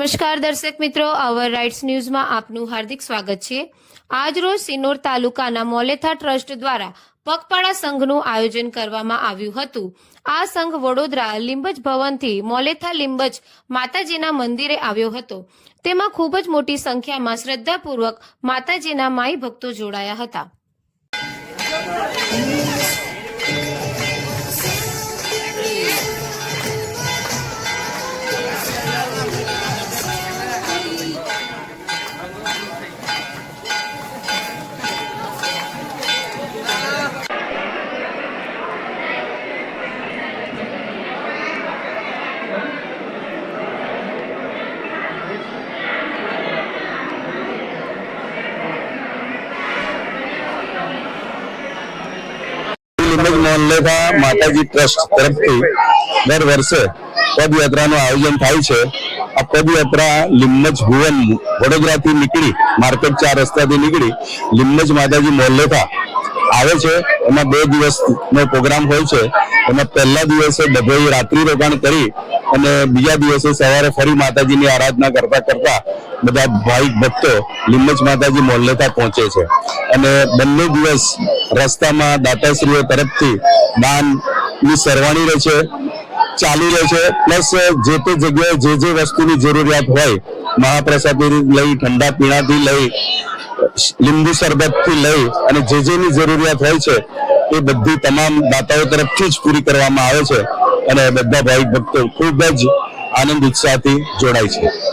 નમસ્કાર દર્શક મિત્રો, અવર રાઇટ્સ ન્યૂઝમાં આપનું હાર્દિક સ્વાગત છે। આજ રોજ સિનોર તાલુકાના મોલેથા ટ્રસ્ટ દ્વારા પગપાળા સંઘનું આયોજન કરવામાં આવ્યું હતું। આ સંઘ વડોદરા લીંબજ ભવનથી મોલેથા લીંબજ માતાજીના મંદિરે આવ્યો હતો। તેમાં ખૂબ જ મોટી સંખ્યામાં શ્રદ્ધાપૂર્વક માતાજીના માઈ ભક્તો જોડાયા હતા। લીંબજ મોલેથા માતાજી ટ્રસ્ટ તરફથી દર વર્ષે પદયાત્રાનું આયોજન થાય છે। આ પદયાત્રા લીંબજ ભુવન વડોદરાથી નીકળી માર્કેટ 4 રસ્તાથી નીકળી લીંબજ માતાજી મોલેથા આવે છે। એમાં 2 દિવસનો પ્રોગ્રામ હોય છે। એમાં પહેલા દિવસે ડભોઈ રાત્રિ રોકાણ કરી અને બીજા દિવસે સવારે ફરી માતાજીની આરાધના કરતા કરતા બધા ભાવિક ભક્તો લીંબજ માતાજી મોલેથા પહોંચે છે અને બંને દિવસ રસ્તામાં દાતાશ્રીઓ તરફથી દાનની સરવાણી રહે છે, ચાલુ રહે છે। પ્લસ જે તે જગ્યાએ જે વસ્તુની જરૂરિયાત હોય, મહાપ્રસાદથી લઈ ઠંડા પીણાથી લઈ લીંબુ શરબતથી લઈ અને જેની જરૂરિયાત હોય છે એ બધી તમામ દાતાઓ તરફથી જ પૂરી કરવામાં આવે છે અને બધા ભાવિક ભક્તો ખૂબ જ આનંદ ઉત્સાહથી જોડાય છે।